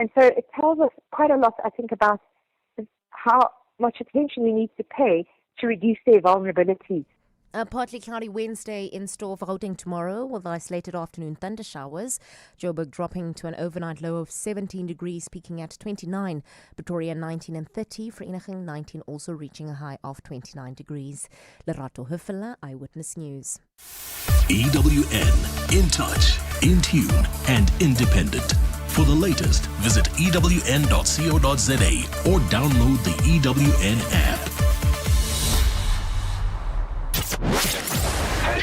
And so it tells us quite a lot, I think, about how much attention we need to pay to reduce their vulnerability. A partly cloudy Wednesday in store for Gauteng tomorrow with isolated afternoon thunder showers. Joburg dropping to an overnight low of 17 degrees, peaking at 29. Pretoria 19 and 30. Vereniging 19, also reaching a high of 29 degrees. Lerato Huffela, Eyewitness News. EWN, in touch, in tune and independent. For the latest, visit ewn.co.za or download the EWN app.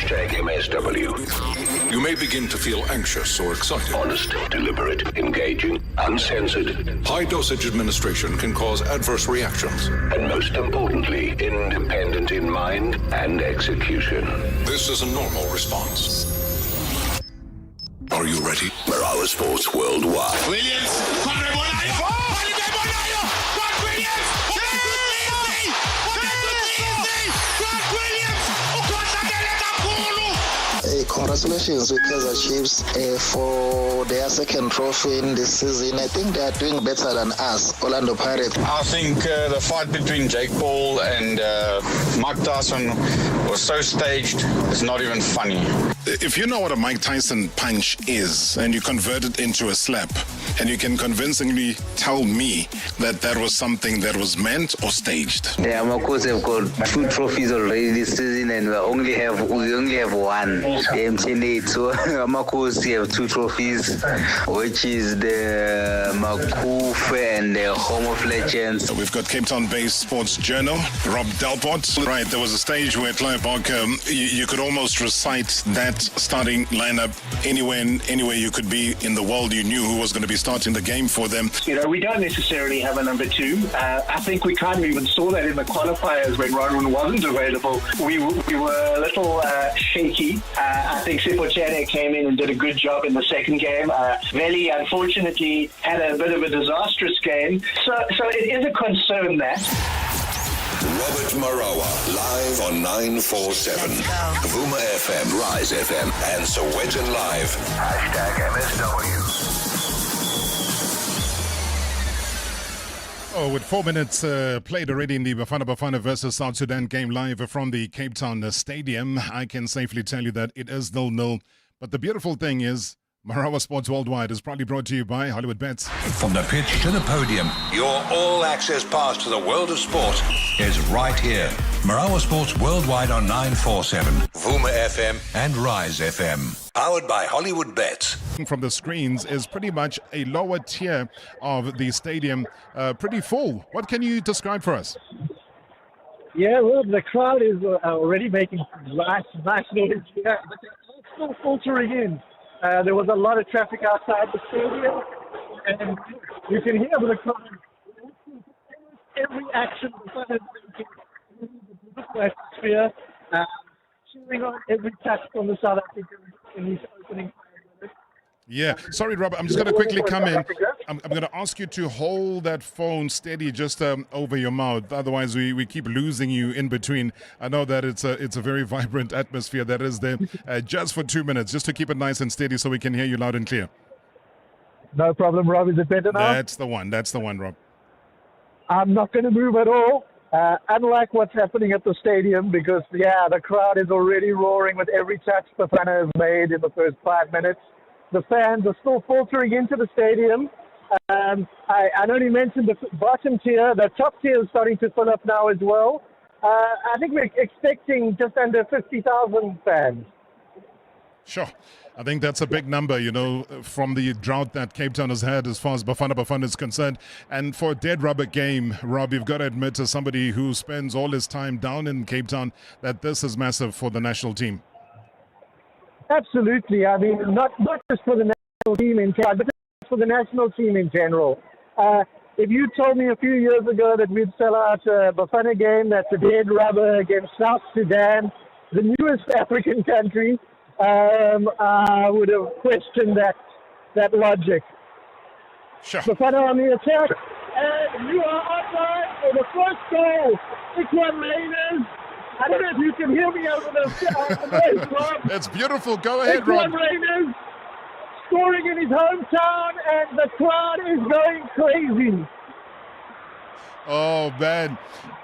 #MSW. You may begin to feel anxious or excited. Honest, deliberate, engaging, uncensored. High dosage administration can cause adverse reactions. And most importantly, independent in mind and execution. This is a normal response. Are you ready? Marawa Sports Worldwide. Williams, congratulations with Kaizer Chiefs for their second trophy in this season. I think they are doing better than us, Orlando Pirates. I think the fight between Jake Paul and Mike Tyson was so staged, it's not even funny. If you know what a Mike Tyson punch is and you convert it into a slap, and you can convincingly tell me that that was something that was meant or staged. Yeah, Marcos have got 2 trophies already this season, and we only have one. So Marcos have 2 trophies, which is the Makuf and the Home of Legends. We've got Cape Town-based sports journal, Rob Delport. Right, there was a stage where Clive Barker, you could almost recite that starting lineup anywhere you could be in the world. You knew who was going to be starting the game for them. You know, we don't necessarily have a number 2. I think we kind of even saw that in the qualifiers when Ronwen wasn't available. We were a little shaky. I think Sipho Chene came in and did a good job in the second game. Veli, unfortunately, had a bit of a disastrous game. So it is a concern that... Robert Marawa, live on 947. Vuma FM, Rise FM, and Sowetan Live. #MSW. Oh, with 4 minutes played already in the Bafana Bafana versus South Sudan game live from the Cape Town Stadium, I can safely tell you that it is 0-0. But the beautiful thing is, Marawa Sports Worldwide is proudly brought to you by Hollywood Bets. From the pitch to the podium, Your all-access pass to the world of sport is right here. Marawa Sports Worldwide on 947. Vuma FM, And Rise FM. powered by Hollywood Bets. From the screens is pretty much a lower tier of the stadium, pretty full. What can you describe for us? Yeah, well, the crowd is already making nice noise here, but they're still filtering in. There was a lot of traffic outside the stadium, and you can hear the crowd. Every action, the atmosphere, cheering on every touch from the South Africans in these opening. Yeah, sorry, Robert, I'm just going to quickly come in. I'm going to ask you to hold that phone steady just over your mouth. Otherwise, we keep losing you in between. I know that it's a very vibrant atmosphere that is there. Just for 2 minutes, just to keep it nice and steady so we can hear you loud and clear. No problem, Rob. Is it better now? That's the one, Rob. I'm not going to move at all. Unlike what's happening at the stadium, because, the crowd is already roaring with every touch Bafana has made in the first 5 minutes. The fans are still filtering into the stadium. I only mentioned the bottom tier. The top tier is starting to fill up now as well. I think we're expecting just under 50,000 fans. Sure. I think that's a big number, from the drought that Cape Town has had as far as Bafana Bafana is concerned. And for a dead rubber game, Rob, you've got to admit, as somebody who spends all his time down in Cape Town, that this is massive for the national team. Absolutely. I mean, not just for the national team in Cape, but for the national team in general. If you told me a few years ago that we'd sell out a Bafana game that's a dead rubber against South Sudan, the newest African country, I would have questioned that logic. Sure. Bafana on the attack, and you are offside for the first goal. 6-1 Raiders. I don't know if you can hear me over the noise, Rob. That's beautiful. Go ahead, Rob. Raiders. scoring in his hometown, and the crowd is going crazy. Oh, man.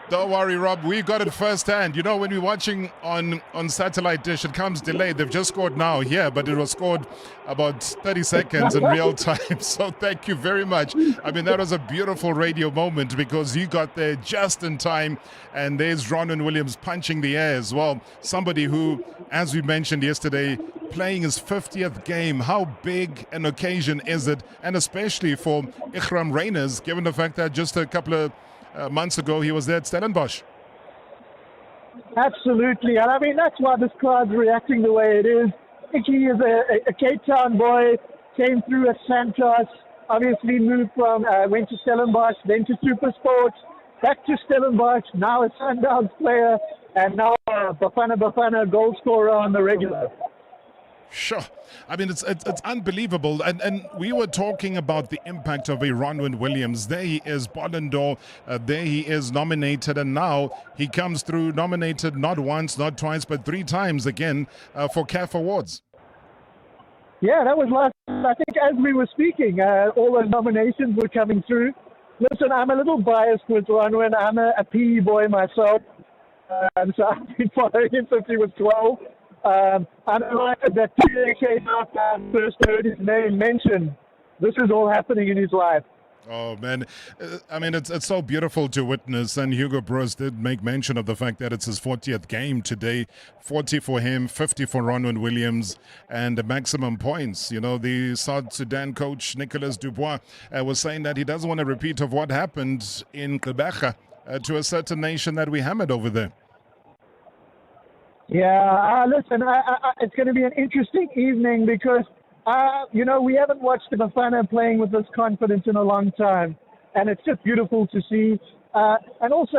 Don't worry, Rob. We got it firsthand. You know, when we're watching on satellite dish, it comes delayed. They've just scored now here, but it was scored about 30 seconds in real time. So thank you very much. I mean, that was a beautiful radio moment because you got there just in time. And there's Ronwen Williams punching the air as well. Somebody who, as we mentioned yesterday, playing his 50th game. How big an occasion is it? And especially for Ikram Reyners, given the fact that just a couple of months ago he was there at Stellenbosch. Absolutely, and I mean that's why this crowd's reacting the way it is. Icky is a Cape Town boy, came through at Santos, obviously moved from, went to Stellenbosch, then to Supersport, back to Stellenbosch, now a Sundowns player, and now a Bafana Bafana goal scorer on the regular. Sure. I mean, it's unbelievable. And we were talking about the impact of a Ronwen Williams. There he is, Ballon d'Or. There he is nominated. And now he comes through nominated not once, not twice, but 3 times again for CAF Awards. Yeah, that was last. I think as we were speaking, all the nominations were coming through. Listen, I'm a little biased with Ronwen. I'm a PE boy myself. So I've been following him since he was 12. I'm delighted that 2 decades after I first heard his name mentioned, this is all happening in his life. Oh, man. I mean, it's so beautiful to witness. And Hugo Broos did make mention of the fact that it's his 40th game today. 40 for him, 50 for Ronwen Williams, and the maximum points. You know, the South Sudan coach, Nicolas Dubois, was saying that he doesn't want a repeat of what happened in Gqeberha to a certain nation that we hammered over there. Yeah, listen, it's going to be an interesting evening because, you know, we haven't watched the Bafana playing with this confidence in a long time. And it's just beautiful to see. And also,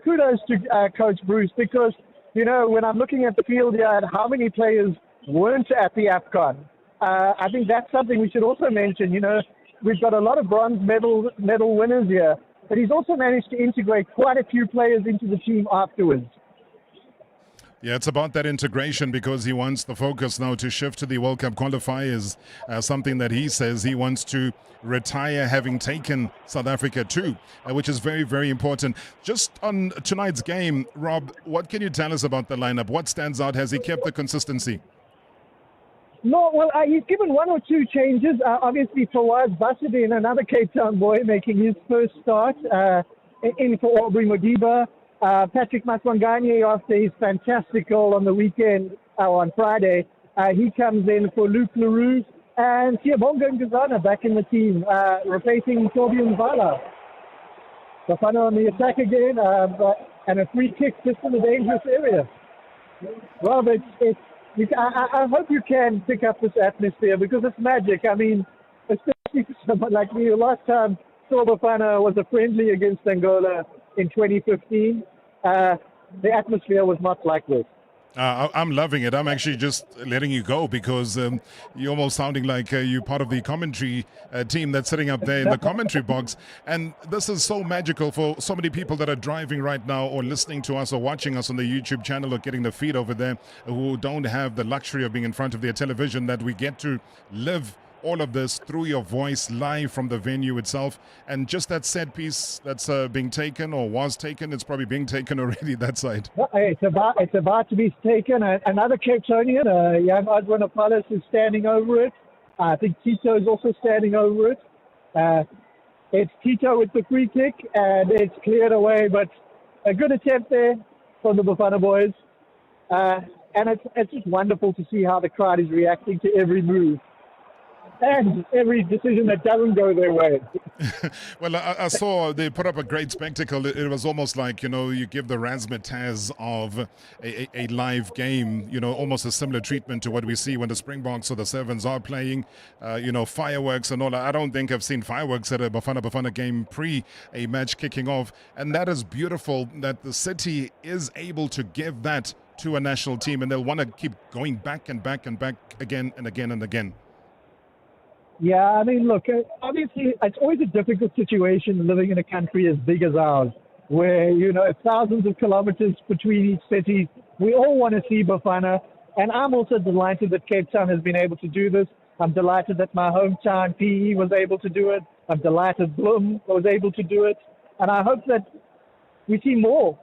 kudos to Coach Bruce because, you know, when I'm looking at the field here and how many players weren't at the AFCON, I think that's something we should also mention. You know, we've got a lot of bronze medal winners here, but he's also managed to integrate quite a few players into the team afterwards. Yeah, it's about that integration because he wants the focus now to shift to the World Cup qualifiers, something that he says he wants to retire having taken South Africa too, which is very, very important. Just on tonight's game, Rob, what can you tell us about the lineup? What stands out? Has he kept the consistency? No, well, he's given 1 or 2 changes. Obviously, Fawaz Basadin, another Cape Town boy, making his first start in for Aubrey Modiba. Patrick Maswanganye, after his fantastic goal on the weekend, on Friday, he comes in for Luke Leroux, and Siyabonga Ngazana back in the team, replacing Torbjorn Vala. Bafana on the attack again, and a free kick just in the dangerous area. Rob, I hope you can pick up this atmosphere because it's magic. I mean, especially for someone like me, last time saw Bafana was a friendly against Angola in 2015. The atmosphere was not like this. I'm loving it. I'm actually just letting you go because you're almost sounding like you're part of the commentary team that's sitting up there in the commentary box. And this is so magical for so many people that are driving right now or listening to us or watching us on the YouTube channel or getting the feed over there who don't have the luxury of being in front of their television, that we get to live all of this through your voice live from the venue itself. And just that set piece that's being taken or was taken, it's probably being taken already, that side. It's about to be taken. Another Cape Townian, young Oswin Apollos, is standing over it. I think Tito is also standing over it. It's Tito with the free kick, and it's cleared away, but a good attempt there from the Bafana boys. And it's just wonderful to see how the crowd is reacting to every move. And every decision that doesn't go their way. Well, I saw they put up a great spectacle. It was almost like, you know, you give the razzmatazz of a live game, you know, almost a similar treatment to what we see when the Springboks or the Sevens are playing, you know, fireworks and all. I don't think I've seen fireworks at a Bafana game pre a match kicking off. And that is beautiful that the city is able to give that to a national team, and they'll want to keep going back and back and back again and again and again. Yeah, I mean, look, obviously it's always a difficult situation living in a country as big as ours, where, you know, thousands of kilometers between each city. We all want to see Bafana, and I'm also delighted that Cape Town has been able to do this. I'm delighted that my hometown PE was able to do it. I'm delighted Bloem was able to do it. And I hope that we see more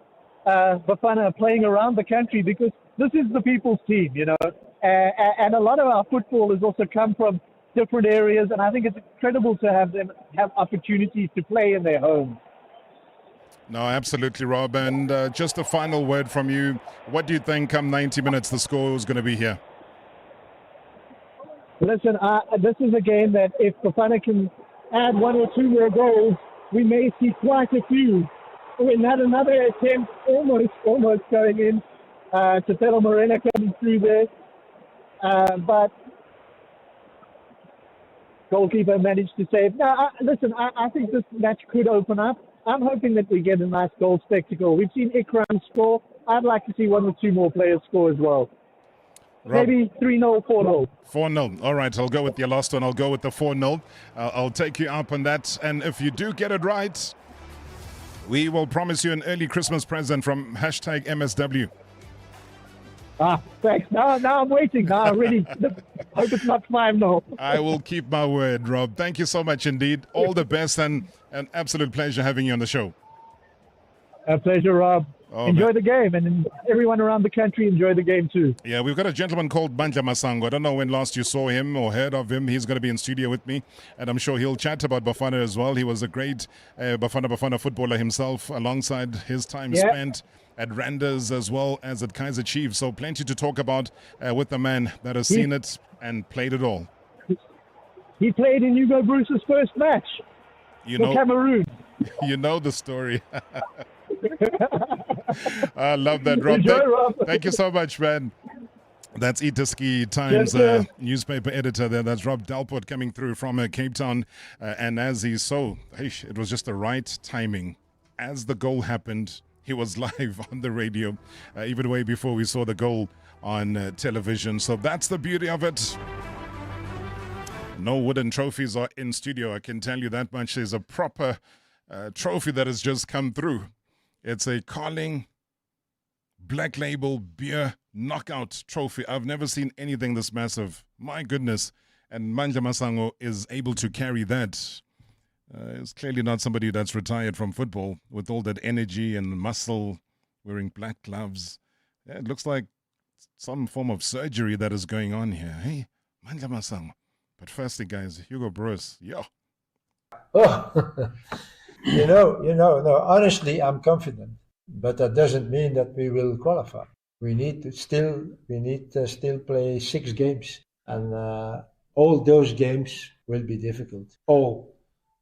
Bafana playing around the country, because this is the people's team, you know. And a lot of our football has also come from different areas, and I think it's incredible to have them have opportunities to play in their homes. No, absolutely, Rob. And just a final word from you. What do you think come 90 minutes the score is going to be here? Listen, this is a game that if Bafana can add one or two more goals, we may see quite a few. We had another attempt almost going in to Telo Morena coming through there. But goalkeeper managed to save. Now, listen, I think this match could open up. I'm hoping that we get a nice goal spectacle. We've seen Ikram score. I'd like to see one or two more players score as well. Rob, maybe 3-0, 4-0. 4-0. All right, I'll go with your last one. I'll go with the 4-0. I'll take you up on that. And if you do get it right, we will promise you an early Christmas present from #MSW. Thanks. Now I'm waiting. Now I'm ready. Hope it's not 5-0. I will keep my word, Rob. Thank you so much indeed. All the best, and an absolute pleasure having you on the show. A pleasure, Rob. Enjoy the game, and everyone around the country enjoy the game too. Yeah, we've got a gentleman called Mandla Masongo. I don't know when last you saw him or heard of him. He's going to be in studio with me, and I'm sure he'll chat about Bafana as well. He was a great Bafana footballer himself, alongside his time spent at Randers as well as at Kaizer Chiefs. So plenty to talk about with the man that has seen it and played it all. He played in Hugo Bruce's first match for Cameroon. You know the story. I love that, Rob. Thank you so much, man. That's Itaski Times newspaper editor there. That's Rob Delport coming through from Cape Town. And as he saw, it was just the right timing. As the goal happened, he was live on the radio, even way before we saw the goal on television. So that's the beauty of it. No wooden trophies are in studio, I can tell you that much. There's a proper trophy that has just come through. It's a Carling Black Label Beer Knockout Trophy. I've never seen anything this massive. My goodness. And Mandla Masongo is able to carry that. It's clearly not somebody that's retired from football with all that energy and muscle, wearing black gloves. Yeah, it looks like some form of surgery that is going on here. Hey, Mandla Masongo. But firstly, guys, Hugo Bruce, yo. Oh, no, honestly, I'm confident, but that doesn't mean that we will qualify. We need to still play 6 games, and all those games will be difficult. All.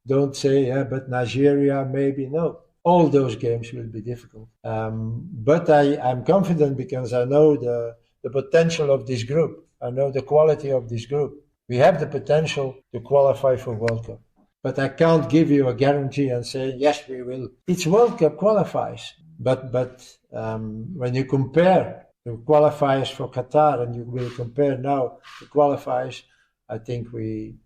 Don't say, but Nigeria, maybe. No. All those games will be difficult. But I'm confident because I know the potential of this group. I know the quality of this group. We have the potential to qualify for World Cup. But I can't give you a guarantee and say, yes, we will. Each World Cup qualifies. But when you compare the qualifiers for Qatar and you will compare now the qualifiers, I think we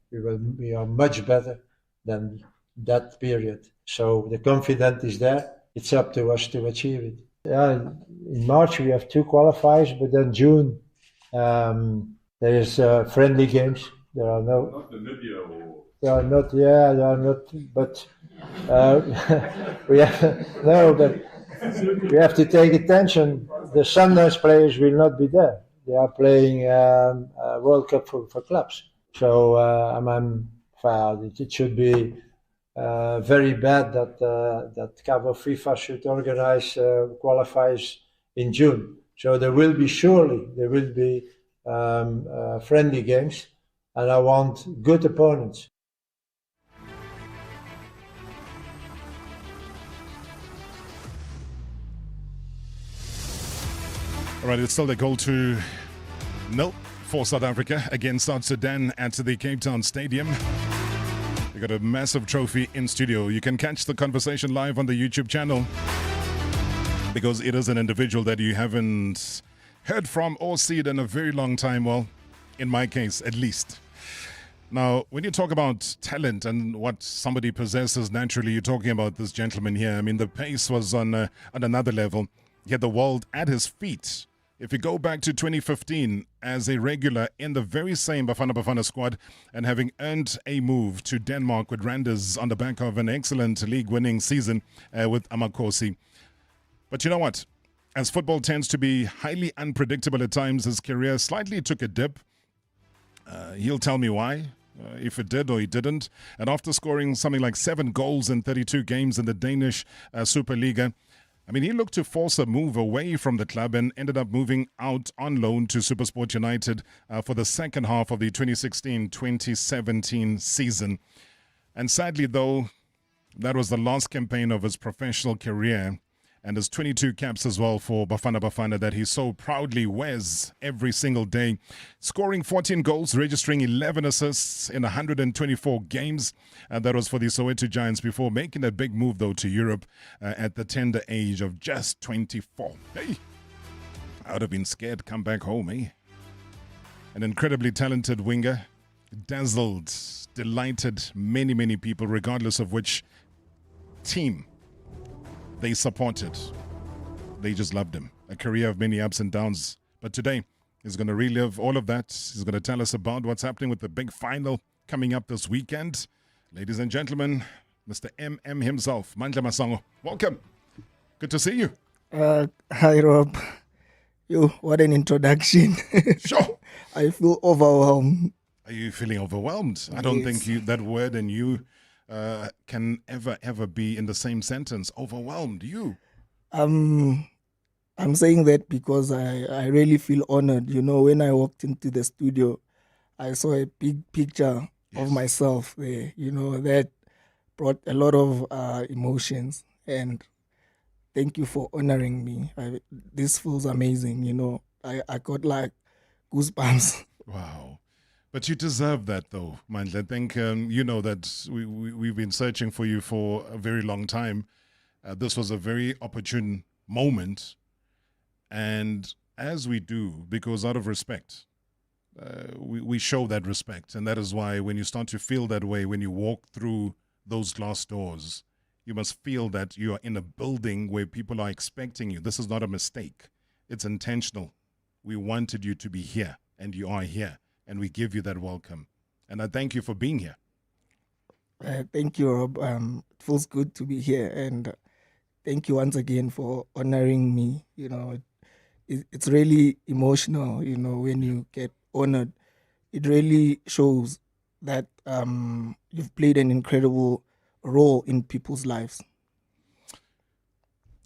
are much better than that period. So the confidence is there. It's up to us to achieve it. In March we have 2 qualifiers, but then June there is friendly games. There are no. Not Namibia or. They are not. Yeah, they are not. But we have to take attention. The Sundance players will not be there. They are playing World Cup for clubs. So it should be very bad that Cabo FIFA should organize qualifiers in June. So there will be friendly games, and I want good opponents. All right, it's still the goal to nil for South Africa against South Sudan at the Cape Town Stadium. We got a massive trophy in studio. You can catch the conversation live on the YouTube channel because it is an individual that you haven't heard from or seen in a very long time. Well, in my case, at least. Now, when you talk about talent and what somebody possesses naturally, you're talking about this gentleman here. I mean, the pace was on another level. He had the world at his feet. If you go back to 2015 as a regular in the very same Bafana Bafana squad and having earned a move to Denmark with Randers on the back of an excellent league-winning season with Amakosi. But you know what? As football tends to be highly unpredictable at times, his career slightly took a dip. He'll tell me why, if it did or he didn't. And after scoring something like 7 goals in 32 games in the Danish Superliga, I mean, he looked to force a move away from the club and ended up moving out on loan to Supersport United for the second half of the 2016-2017 season. And sadly, though, that was the last campaign of his professional career and his 22 caps as well for Bafana Bafana that he so proudly wears every single day. Scoring 14 goals, registering 11 assists in 124 games. And that was for the Soweto Giants before making a big move, though, to Europe at the tender age of just 24. Hey, I would have been scared to come back home, eh? An incredibly talented winger, dazzled, delighted many, many people, regardless of which team they supported. They just loved him. A career of many ups and downs. But today, he's going to relive all of that. He's going to tell us about what's happening with the big final coming up this weekend. Ladies and gentlemen, Mr. MM himself, Mandla Masongo. Welcome. Good to see you. Hi, Rob. What an introduction. Sure. I feel overwhelmed. Are you feeling overwhelmed? I don't think that word and you can ever be in the same sentence. Overwhelmed, you. I'm saying that because I really feel honored. You know, when I walked into the studio, I saw a big picture of myself there. You know, that brought a lot of emotions. And thank you for honoring me. This feels amazing. You know, I got like goosebumps. Wow. But you deserve that, though, Mandla. I think you know that we've been searching for you for a very long time. This was a very opportune moment. And as we do, because out of respect, we show that respect. And that is why when you start to feel that way, when you walk through those glass doors, you must feel that you are in a building where people are expecting you. This is not a mistake. It's intentional. We wanted you to be here, and you are here. And we give you that welcome. And I thank you for being here. Thank you, Rob. It feels good to be here. And thank you once again for honoring me. You know, it's really emotional, you know, when you get honored. It really shows that you've played an incredible role in people's lives.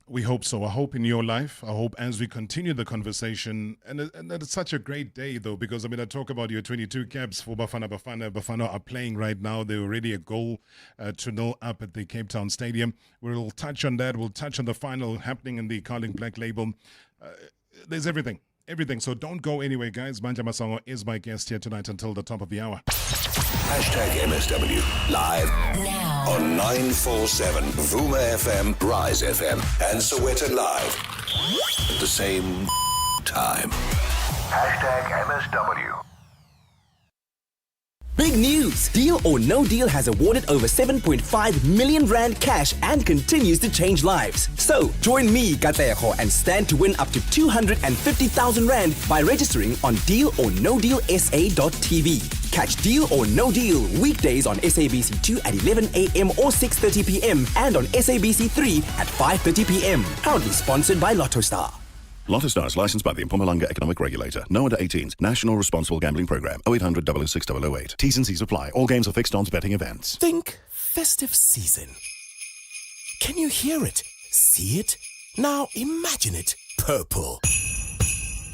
We hope so. I hope in your life. I hope as we continue the conversation. And that it's such a great day, though, because, I mean, I talk about your 22 caps for Bafana Bafana. Bafana are playing right now. They're already a goal to 0 up at the Cape Town Stadium. We'll touch on that. We'll touch on the final happening in the Carling Black Label. There's everything. Everything. So don't go anywhere, guys. Mandla Masongo is my guest here tonight until the top of the hour. #MSW live now on 947 Vuma FM, Rise FM, and Soweto Live at the same time. #MSW. Big news! Deal or No Deal has awarded over 7.5 million rand cash and continues to change lives. So, join me, Katleho, and stand to win up to 250,000 rand by registering on dealornodealsa.tv. Catch Deal or No Deal weekdays on SABC2 at 11 a.m. or 6:30 p.m. and on SABC3 at 5:30 p.m. Proudly sponsored by LottoStar. LottoStar is licensed by the Mpumalanga Economic Regulator. No under 18s. National Responsible Gambling Program. 0800 006 008. T's and C's apply. All games are fixed odds betting events. Think festive season. Can you hear it? See it? Now imagine it. Purple.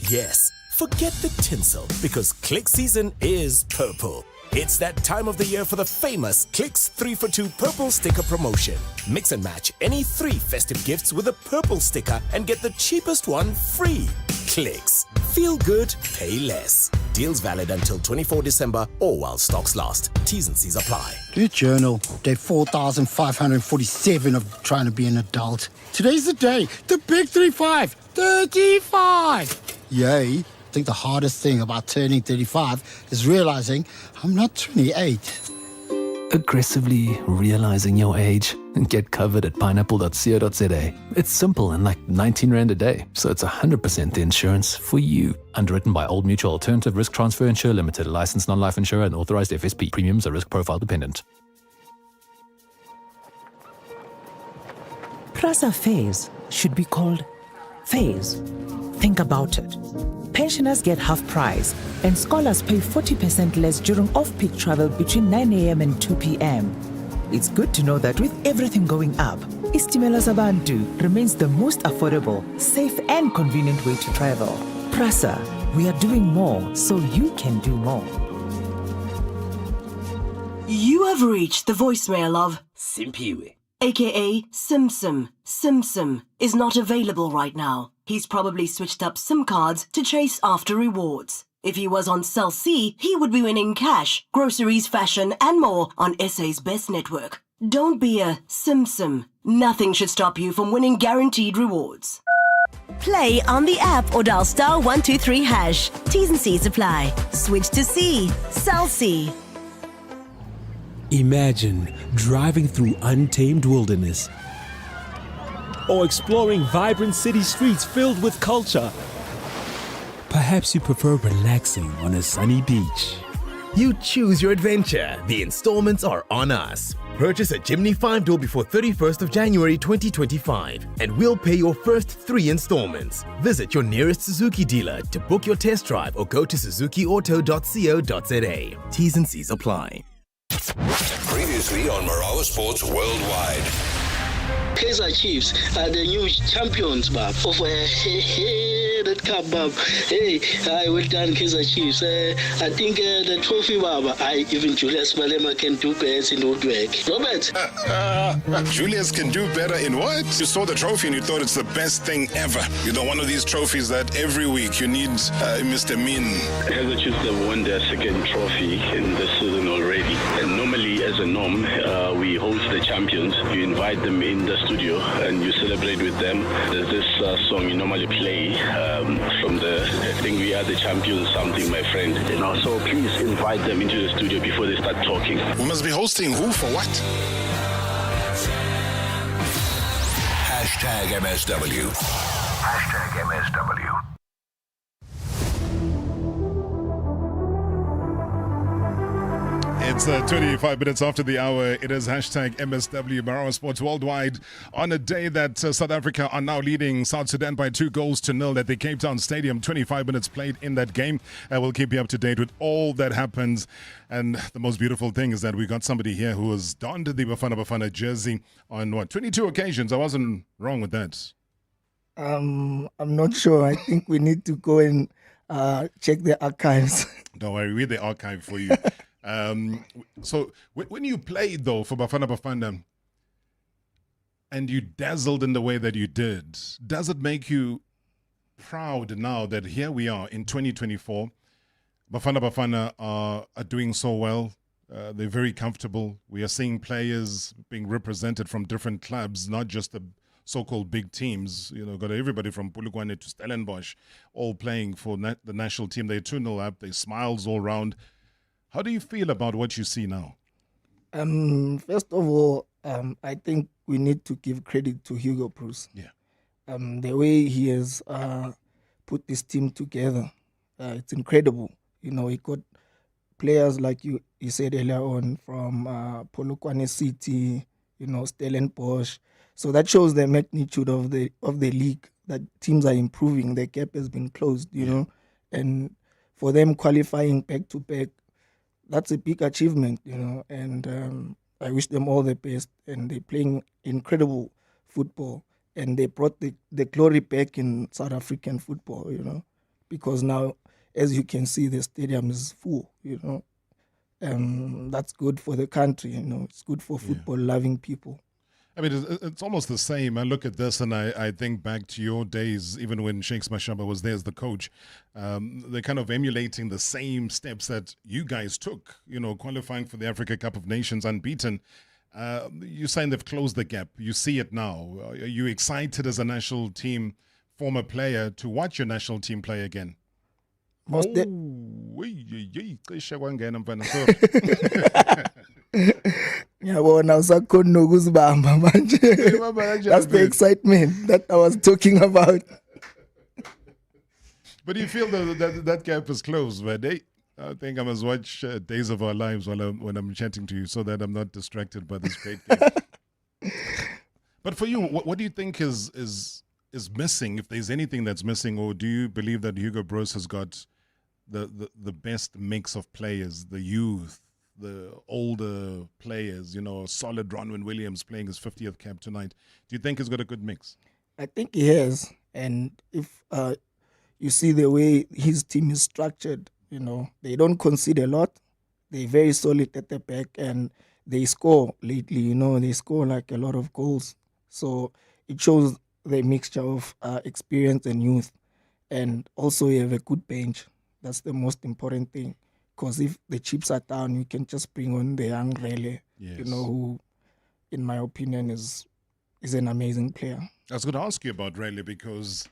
Yes. Forget the tinsel, because Click season is purple. It's that time of the year for the famous Clicks 3-for-2 purple sticker promotion. Mix and match any 3 festive gifts with a purple sticker and get the cheapest one free. Clicks. Feel good, pay less. Deals valid until 24 December or while stocks last. T's and C's apply. Dear Journal, day 4,547 of trying to be an adult. Today's the day. The big 35. 35. Yay. I think the hardest thing about turning 35 is realizing I'm not 28. aggressively realizing your age? Get covered at pineapple.co.za. It's simple and like 19 Rand a day, so it's 100% the insurance for you. Underwritten by Old Mutual Alternative Risk Transfer Insurer Limited, a licensed non-life insurer and authorized FSP. Premiums are risk profile dependent. Prasa Phase should be called Phase. Think about it. Pensioners get half price, and scholars pay 40% less during off-peak travel between 9 a.m. and 2 p.m. It's good to know that with everything going up, Istimela Sabantu remains the most affordable, safe, and convenient way to travel. Prasa, we are doing more so you can do more. You have reached the voicemail of Simpiwe, aka Simsim. Simsim is not available right now. He's probably switched up SIM cards to chase after rewards. If he was on Cell C, he would be winning cash, groceries, fashion, and more on SA's best network. Don't be a Simsim. Nothing should stop you from winning guaranteed rewards. Play on the app or dial *123#. T's and C's apply. Switch to C. Cell C. Imagine driving through untamed wilderness or exploring vibrant city streets filled with culture. Perhaps you prefer relaxing on a sunny beach. You choose your adventure. The installments are on us. Purchase a Jimny 5-door before 31st of January 2025 and we'll pay your first 3 installments. Visit your nearest Suzuki dealer to book your test drive or go to suzukiauto.co.za. T's and C's apply. Previously on Marawa Sports Worldwide. Kaizer Chiefs are the new champions, Bob, of that cup, Bob. Hey, well done, Kaizer Chiefs. I think the trophy, Bob, even Julius Malema can do better in Woodwork. Robert? Julius can do better in what? You saw the trophy and you thought it's the best thing ever. You know, one of these trophies that every week you need Mr. Min. Kaizer Chiefs have won their second trophy in the season already. And normally, as a norm, we host the champions. You invite them in the studio and you celebrate with them. There's this song you normally play from the I think we are the champions something, my friend. You know, so please invite them into the studio before they start talking. We must be hosting who for what? #MSW. #MSW. It's 25 minutes after the hour. It is #MSW Marawa Sports Worldwide on a day that South Africa are now leading South Sudan by 2-0 at the Cape Town Stadium. 25 minutes played in that game. We'll keep you up to date with all that happens. And the most beautiful thing is that we got somebody here who has donned the Bafana Bafana jersey on 22 occasions. I wasn't wrong with that. I'm not sure. I think we need to go and check the archives. Don't worry, we're the archive for you. So when you played though for Bafana Bafana and you dazzled in the way that you did, does it make you proud now that here we are in 2024, Bafana Bafana are doing so well, they're very comfortable, we are seeing players being represented from different clubs, not just the so-called big teams, you know, got everybody from Polokwane to Stellenbosch all playing for the national team. They're 2-0 up, they smiles all round. How do you feel about what you see now? First of all, I think we need to give credit to Hugo Bruce. Yeah. The way he has put this team together, it's incredible. You know, he got players like you said earlier on from Polokwane City, you know, Stellenbosch. So that shows the magnitude of the league, that teams are improving. The gap has been closed, you know, and for them qualifying back to back, that's a big achievement, you know, and I wish them all the best. And they're playing incredible football, and they brought the glory back in South African football, you know, because now, as you can see, the stadium is full, you know. That's good for the country, you know. It's good for football-loving people. I mean, it's almost the same. I look at this and I think back to your days, even when Shakes Mashaba was there as the coach. They're kind of emulating the same steps that you guys took, you know, qualifying for the Africa Cup of Nations unbeaten. You're saying they've closed the gap. You see it now. Are you excited as a national team former player to watch your national team play again? Ngiyabona usakhona nokuzibamba manje. That's the excitement that I was talking about. But do you feel that gap is closed, man? I think I must watch Days of Our Lives when I'm chatting to you so that I'm not distracted by this great game. But for you, what do you think is missing, if there's anything that's missing, or do you believe that Hugo Broos has got the best mix of players, the youth, the older players, solid Ronwen Williams playing his 50th cap tonight? Do you think he's got a good mix? I think he has. And if you see the way his team is structured, they don't concede a lot. They're very solid at the back and they score lately, they score like a lot of goals. So it shows the mixture of experience and youth. And also you have a good bench. That's the most important thing. Because if the chips are down, you can just bring on the young Rele, who, in my opinion, is an amazing player. I was going to ask you about Rele because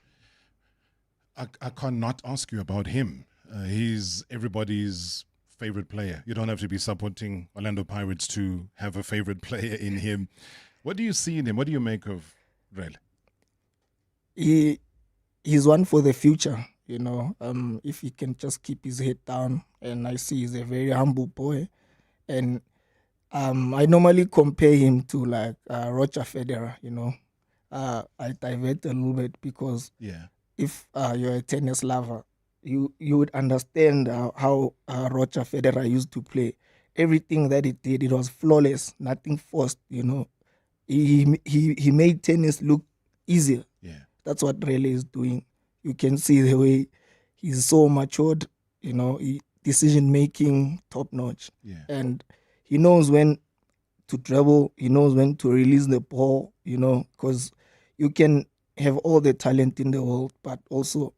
I cannot ask you about him. He's everybody's favorite player. You don't have to be supporting Orlando Pirates to have a favorite player in him. What do you see in him? What do you make of Rele? He's one for the future, if he can just keep his head down. And I see he's a very humble boy. And I normally compare him to like Roger Federer, I divert a little bit because if you're a tennis lover, you would understand how Roger Federer used to play. Everything that he did, it was flawless, nothing forced, He made tennis look easier. That's what Rele is doing. You can see the way he's so matured, decision making top notch. And he knows when to dribble, he knows when to release the ball, because you can have all the talent in the world, but also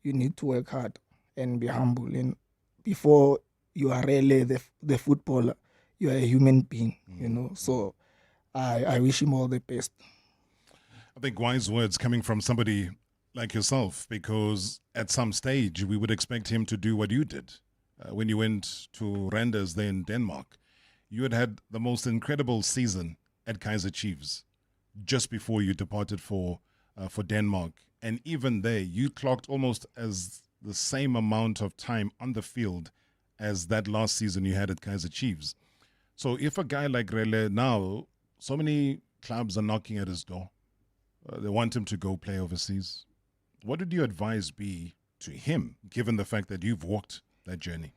you need to work hard and be humble. And before you are really the footballer, you are a human being, So I wish him all the best. I think wise words coming from somebody like yourself, because at some stage we would expect him to do what you did when you went to Randers there in Denmark. You had the most incredible season at Kaizer Chiefs just before you departed for Denmark. And even there, you clocked almost as the same amount of time on the field as that last season you had at Kaizer Chiefs. So if a guy like Rele now, so many clubs are knocking at his door. They want him to go play overseas. What would your advice be to him, given the fact that you've walked that journey?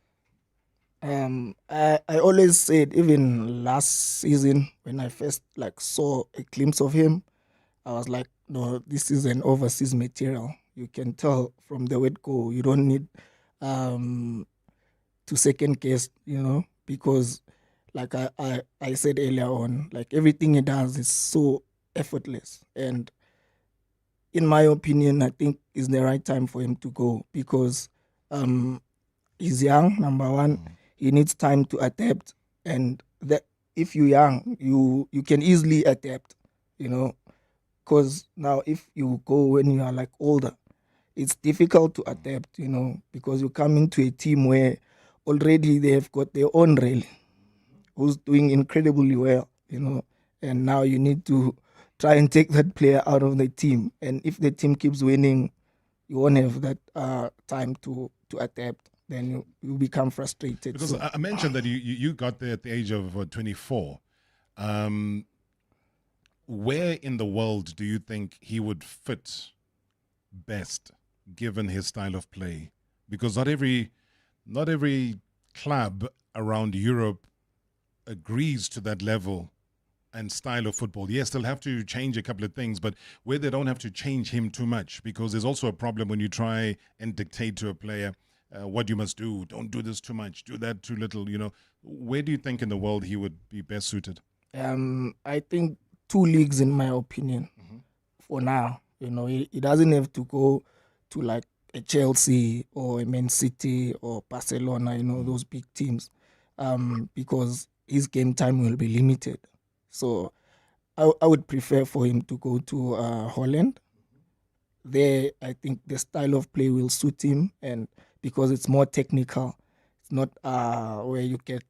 I always said, even last season, when I first saw a glimpse of him, I was like, no, this is an overseas material. You can tell from the word go. You don't need to second guess, because like I said earlier on, everything he does is so effortless. And in my opinion, I think it's the right time for him to go because he's young, number one. He needs time to adapt. And that if you're young, you can easily adapt, because now if you go when you are older, it's difficult to adapt, because you come into a team where already they have got their own rail who's doing incredibly well, and now you need to try and take that player out of the team. And if the team keeps winning, you won't have that time to adapt. Then you become frustrated. Because I mentioned that you got there at the age of 24. Where in the world do you think he would fit best, given his style of play? Because not every club around Europe agrees to that level and style of football. Yes, they'll have to change a couple of things, but where they don't have to change him too much, because there's also a problem when you try and dictate to a player what you must do. Don't do this too much, do that too little, Where do you think in the world he would be best suited? I think 2 leagues, in my opinion, for now. He doesn't have to go to a Chelsea or a Man City or Barcelona, those big teams, because his game time will be limited. So I would prefer for him to go to Holland. There, I think the style of play will suit him, and because it's more technical, it's not where you get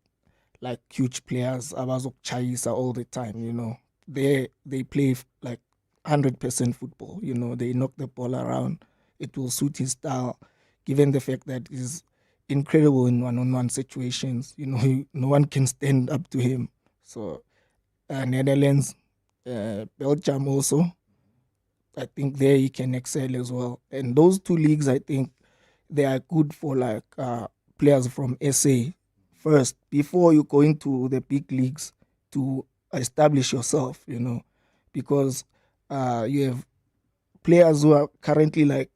like huge players, abazokchayisa all the time, you know. They play like 100% football, you know. They knock the ball around. It will suit his style, given the fact that he's incredible in one-on-one situations. You know, no one can stand up to him. So Netherlands, Belgium also, I think there he can excel as well. And those two leagues, I think they are good for like players from SA first, before you go into the big leagues to establish yourself, you know, because you have players who are currently like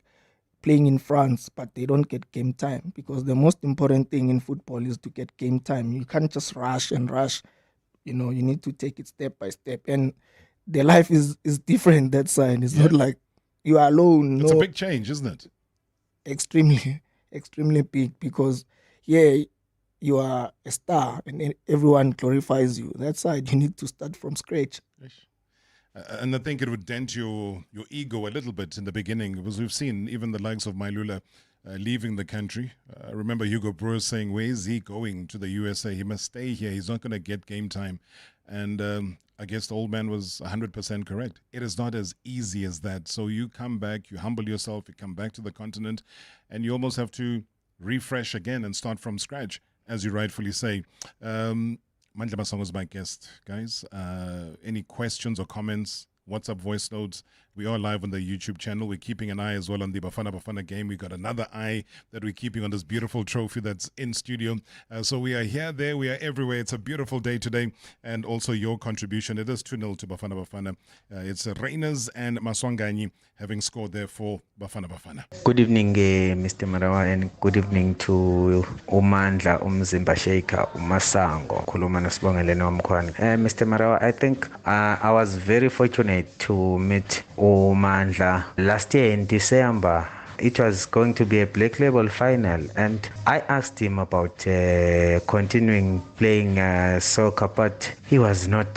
playing in France, but they don't get game time, because the most important thing in football is to get game time. You can't just rush and rush. You know, you need to take it step by step. And the life is different that side. It's not like you are alone. It's a big change, isn't it? Extremely, extremely big, because you are a star and everyone glorifies you. That side, you need to start from scratch. And I think it would dent your ego a little bit in the beginning, because we've seen even the likes of Mailula leaving the country. I remember Hugo Brewer saying, where is he going to the USA? He must stay here. He's not going to get game time. And I guess the old man was 100% correct. It is not as easy as that. So you come back, you humble yourself, you come back to the continent, and you almost have to refresh again and start from scratch, as you rightfully say. Mandla Masongo is my guest, guys. Any questions or comments, WhatsApp voice notes? We are live on the YouTube channel. We're keeping an eye as well on the Bafana Bafana game. We got another eye that we're keeping on this beautiful trophy that's in studio. So we are here, there, we are everywhere. It's a beautiful day today. And also your contribution. It is 2-0 to Bafana Bafana. It's Randers and Maswanganyi having scored there for Bafana Bafana. Good evening, Mr. Marawa, and good evening to Mandla Masongo, Masongo, Mr. Marawa, I think I was very fortunate to meet Mandla last year in December. It was going to be a black label final, and I asked him about continuing playing soccer, but he was not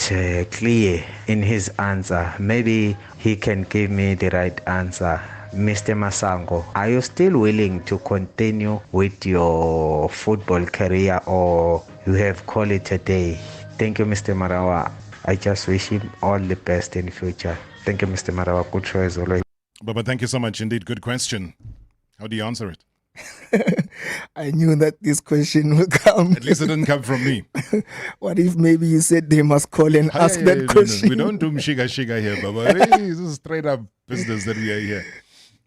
clear in his answer. Maybe he can give me the right answer. Mr. Masongo, are you still willing to continue with your football career, or you have called it a day? Thank you, Mr. Marawa. I just wish him all the best in the future. Thank you, Mr. Marawa. Good show as always. Baba, thank you so much. Indeed, good question. How do you answer it? I knew that this question will come. At least it didn't come from me. What if maybe you said they must call and ask that question? No. We don't do shiga here, Baba. This is straight up business that we are here.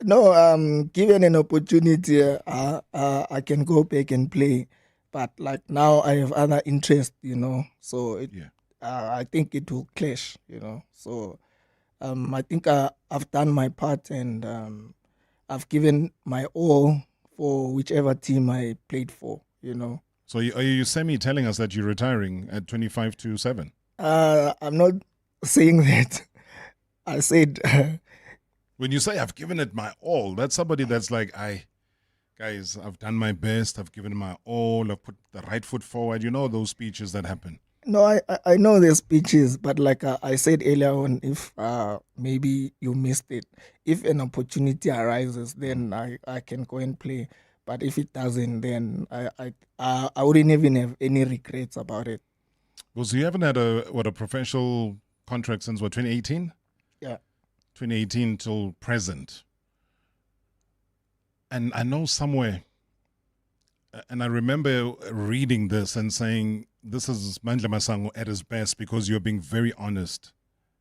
No, given an opportunity, I can go back and play. But like now, I have other interests, you know. So I think it will clash, you know. So I think I've done my part, and I've given my all for whichever team I played for, you know. So are you telling us that you're retiring at 25 to 7? I'm not saying that. I said... When you say I've given it my all, that's somebody that's like, guys, I've done my best, I've given my all, I've put the right foot forward. You know those speeches that happen. No, I know the speeches, but like I said earlier on, if maybe you missed it, if an opportunity arises, then I can go and play. But if it doesn't, then I wouldn't even have any regrets about it. Because you haven't had a professional contract since, 2018? Yeah. 2018 till present. And I know somewhere, and I remember reading this and saying, this is Mandla Masongo at his best, because you're being very honest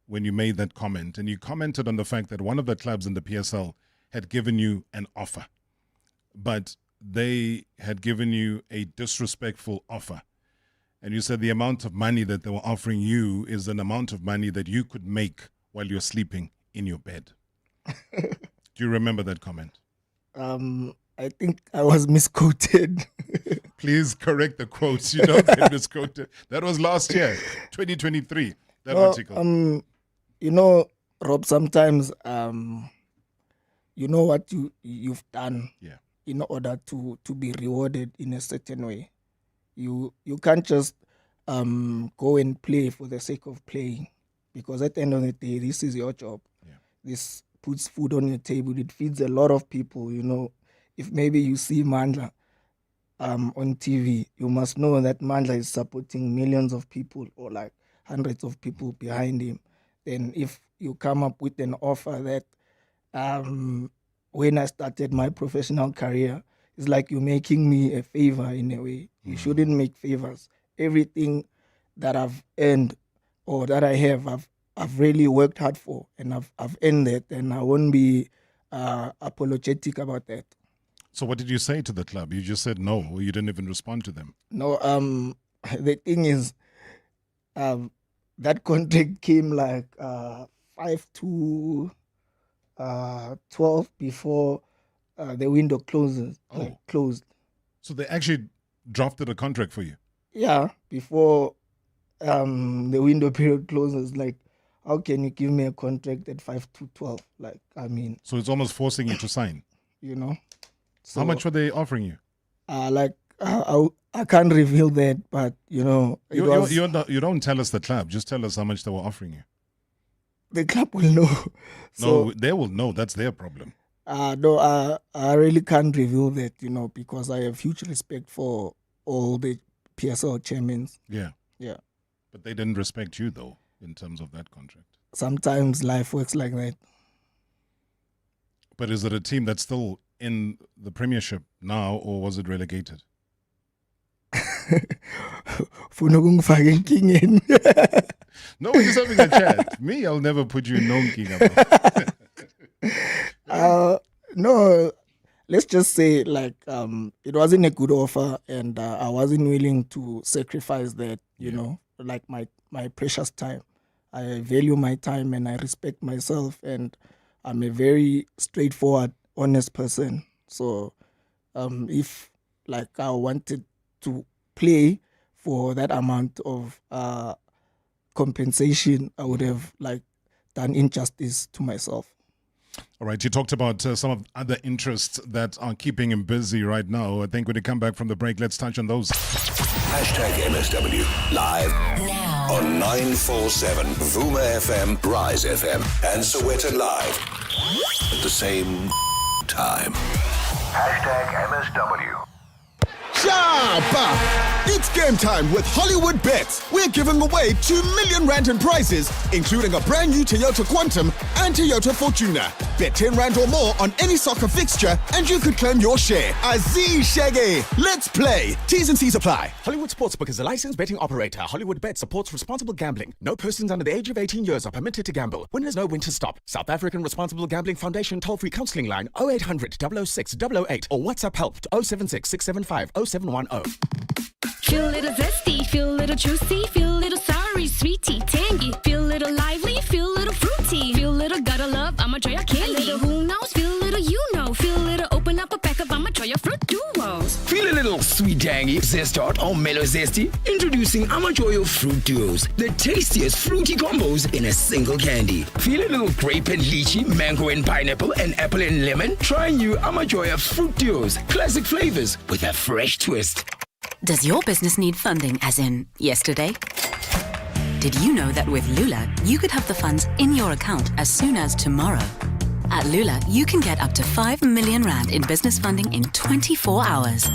when you made that comment. And you commented on the fact that one of the clubs in the PSL had given you an offer, but they had given you a disrespectful offer. And you said the amount of money that they were offering you is an amount of money that you could make while you're sleeping in your bed. Do you remember that comment? I think I was misquoted. Please correct the quotes. You don't get misquoted. That was last year, 2023, that article. You know, Rob, sometimes you know what you've done in order to be rewarded in a certain way. You can't just go and play for the sake of playing, because at the end of the day, this is your job. This puts food on your table. It feeds a lot of people, you know. If maybe you see Mandla on TV, you must know that Mandla is supporting millions of people or like hundreds of people behind him. Then if you come up with an offer that when I started my professional career, it's like you're making me a favor in a way. You shouldn't make favors. Everything that I've earned or that I have, I've really worked hard for, and I've earned it, and I won't be apologetic about that. So what did you say to the club? You just said no, or you didn't even respond to them? No, the thing is, that contract came like 5 to 12 before the window closed. So they actually drafted a contract for you? Yeah, before the window period closes. Like, how can you give me a contract at 5 to 12? Like, I mean... So it's almost forcing you to sign? You know? So, how much were they offering you? I can't reveal that, but, you know... You don't tell us the club. Just tell us how much they were offering you. The club will know. No, they will know. That's their problem. No, I really can't reveal that, you know, because I have huge respect for all the PSL chairmen. Yeah. Yeah. But they didn't respect you, though, in terms of that contract. Sometimes life works like that. But is it a team that's still in the Premiership now, or was it relegated? No, we're just having a chat. Me, I'll never put you in nonking. No, let's just say like it wasn't a good offer, and I wasn't willing to sacrifice that, you know, like my precious time. I value my time and I respect myself, and I'm a very straightforward, honest person. So if like I wanted to play for that amount of compensation, I would have like done injustice to myself. All right, you talked about some of other interests that are keeping him busy right now. I think when you come back from the break, let's touch on those. Hashtag MSW live now on 947 Vuma FM, Rise FM, and Soweto Live at the same time. Hashtag MSW. Shabba! It's game time with Hollywood Bets. We're giving away 2 million rand in prizes, including a brand new Toyota Quantum and Toyota Fortuner. Bet 10 rand or more on any soccer fixture and you could claim your share. Aziz Shaggy, let's play. T's and C's apply. Hollywood Sportsbook is a licensed betting operator. Hollywood Bet supports responsible gambling. No persons under the age of 18 years are permitted to gamble. Winners know when to stop. South African Responsible Gambling Foundation toll-free counselling line 0800 006 008 or WhatsApp help to 076 675 0710. Feel a little zesty, feel a little juicy, feel a little sorry, sweetie, tangy, feel a little lively, feel a little fruity, feel a little gotta love, I'm a Joya candy. A little who knows, feel a little you know, feel a little open up a pack of I'm a Joya fruit duos. Feel a little sweet tangy, zest hot or mellow zesty? Introducing Amajoyo Fruit Duos, the tastiest fruity combos in a single candy. Feel a little grape and lychee, mango and pineapple, and apple and lemon? Try new Amajoyo Fruit Duos, classic flavors with a fresh twist. Does your business need funding, as in yesterday? Did you know that with Lula, you could have the funds in your account as soon as tomorrow? At Lula, you can get up to 5 million rand in business funding in 24 hours.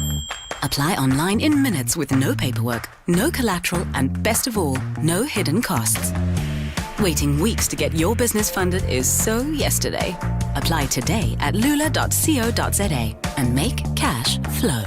Apply online in minutes with no paperwork, no collateral, and best of all, no hidden costs. Waiting weeks to get your business funded is so yesterday. Apply today at lula.co.za and make cash flow.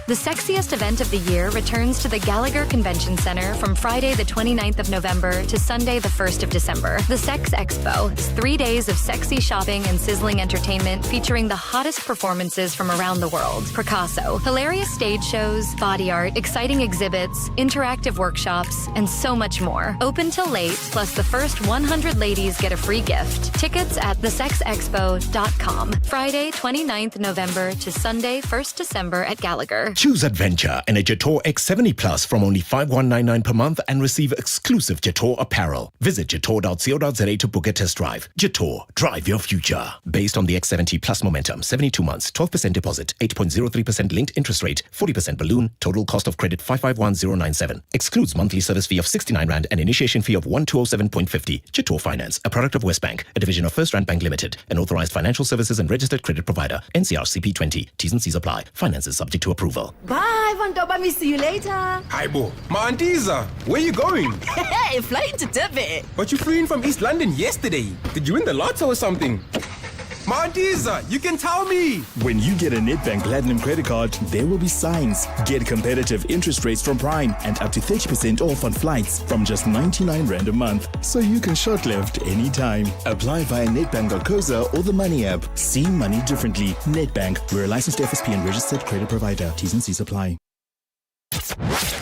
The sexiest event of the year returns to the Gallagher Convention Center from Friday the 29th of November to Sunday the 1st of December. The Sex Expo is 3 days of sexy shopping and sizzling entertainment featuring the hottest performances from around the world. Picasso, hilarious stage shows, body art, exciting exhibits, interactive workshops, and so much more. Open till late, plus the first 100 ladies get a free gift. Tickets at thesexexpo.com. Friday 29th November to Sunday 1st December at Gallagher. Choose adventure in a Jator X70 Plus from only 5,199 per month and receive exclusive Jator apparel. Visit jator.co.za to book a test drive. Jator, drive your future. Based on the X70 Plus momentum, 72 months, 12% deposit, 8.03% linked interest rate, 40% balloon, total cost of credit 551,097. Excludes monthly service fee of 69 Rand and initiation fee of 1,207.50. Jator Finance, a product of Westbank, a division of First Rand Bank Limited, an authorized financial services and registered credit provider. NCR CP20. T's and C's apply. Finances subject to approval. well. Bye, Vantoba. See you later. Hi, Bo. My Antiza, where you going? Hey, flying to Durban. But you flew in from East London yesterday. Did you win the lotto or something? My Antiza, you can tell me. When you get a Nedbank Platinum credit card, there will be signs. Get competitive interest rates from Prime and up to 30% off on flights from just 99 Rand a month, so you can short-lived anytime. Apply via nedbank.co.za or the Money app. See money differently. Nedbank, we're a licensed FSP and registered credit provider. T's and C's apply.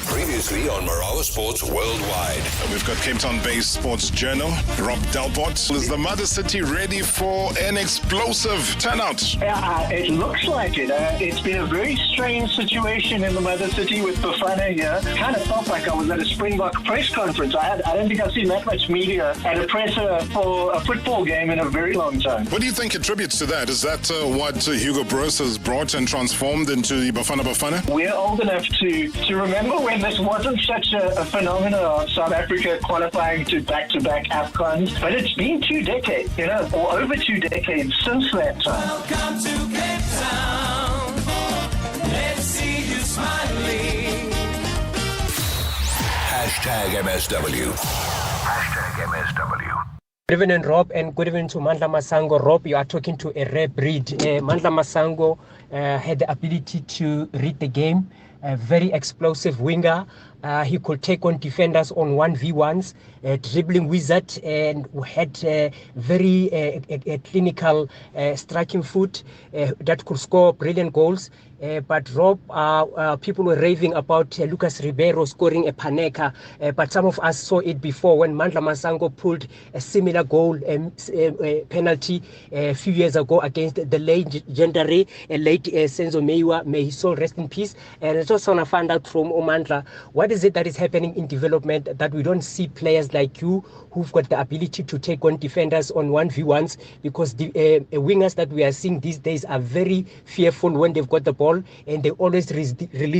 Previously on Marawa Sports Worldwide. We've got Cape Town-based sports journal, Rob Delport. Is the Mother City ready for an explosive turnout? It looks like it. It's been a very strange situation in the Mother City with Bafana here. Kind of felt like I was at a Springbok press conference. I don't think I've seen that much media at a presser for a football game in a very long time. What do you think attributes to that? Is that what Hugo Broos has brought and transformed into the Bafana Bafana? We're old enough to remember when this wasn't such a phenomenon of South Africa qualifying to back-to-back AFCONs, but it's been 2 decades, or over 2 decades since that time. Welcome to Cape Town. Let's see you smiling. #MSW. #MSW. Good evening, Rob, and good evening to Mandla Masongo. Rob, you are talking to a rare breed. Mandla Masongo had the ability to read the game, a very explosive winger. He could take on defenders on 1v1s, dribbling wizard, and had very clinical striking foot that could score brilliant goals. But Rob, people were raving about Lucas Ribeiro scoring a Paneka, but some of us saw it before when Mandla Masongo pulled a similar goal penalty a few years ago against the legendary late Senzo Meyiwa. May his soul rest in peace. And I just want to find out from Mandla, what is it that is happening in development that we don't see players like you who've got the ability to take on defenders on 1v1s, because the wingers that we are seeing these days are very fearful when they've got the ball, and they always release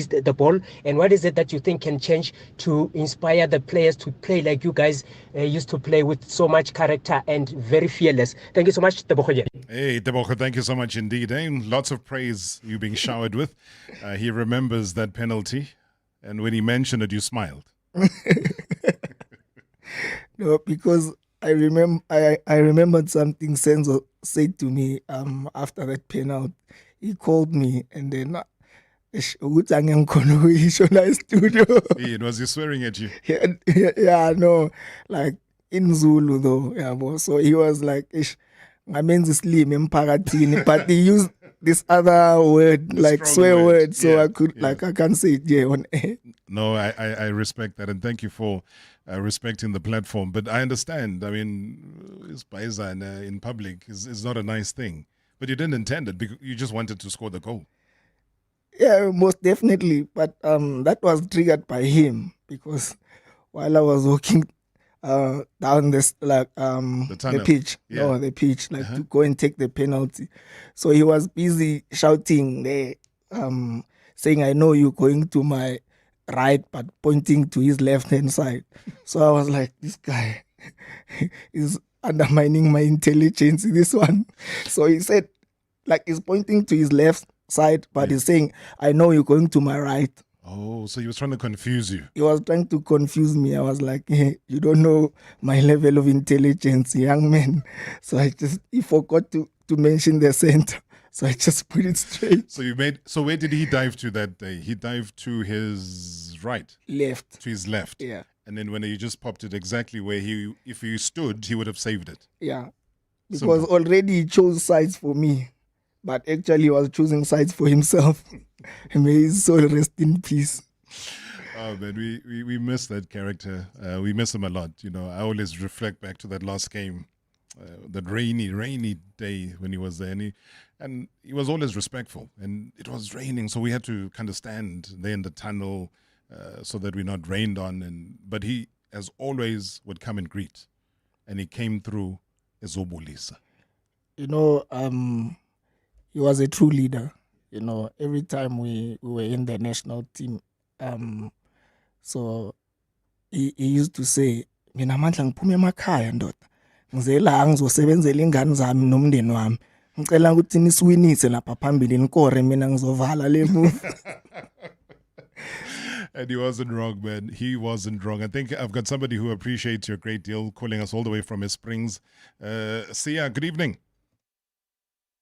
the ball. And what is it that you think can change to inspire the players to play like you guys used to play, with so much character and very fearless? Thank you so much, Tebogo. Hey, Tebogo, thank you so much indeed. Lots of praise you being showered with. He remembers that penalty, and when he mentioned it, you smiled. No, because I remembered something Senzo said to me after that penalty. He called me and then studio. Was he swearing at you? Yeah, no, like in Zulu though. Yeah, so he was like, I mean this slim emphakathini, but he used this other word, like swear word, so I could I can't say it on air. No, I respect that, and thank you for respecting the platform. But I understand. I mean, Spaiza in public is not a nice thing. But you didn't intend it, because you just wanted to score the goal. Yeah, most definitely. But that was triggered by him, because while I was walking down this the pitch, the pitch, to go and take the penalty, so he was busy shouting there, saying, "I know you're going to my right," but pointing to his left-hand side. So I was like, this guy is undermining my intelligence, this one. So he said, he's pointing to his left side, but he's saying, "I know you're going to my right." Oh, so he was trying to confuse you. He was trying to confuse me. I was like, hey, you don't know my level of intelligence, young man. So he forgot to mention the center. So I just put it straight. So where did he dive to that day? He dived to his right? Left. To his left. Yeah. And then when he just popped it exactly where if he stood, he would have saved it. Yeah. Because already he chose sides for me. But actually he was choosing sides for himself. May his soul rest in peace. Oh man, we miss that character. We miss him a lot. I always reflect back to that last game, that rainy day when he was there, and he was always respectful. And it was raining, so we had to kind of stand there in the tunnel so that we're not rained on. But he, as always, would come and greet, and he came through as Obulisa. He was a true leader. Every time we were in the national team, so he used to say, mina mandla ngiphume emakhaya ndoda ngizela ngizosebenzela ingane zami nomndeni wami ngicela ukuthi nisiwinise lapha phambili nikore mina ngizovala le move. And he wasn't wrong, man. He wasn't wrong. I think I've got somebody who appreciates you a great deal, calling us all the way from his Springs. Sia, good evening.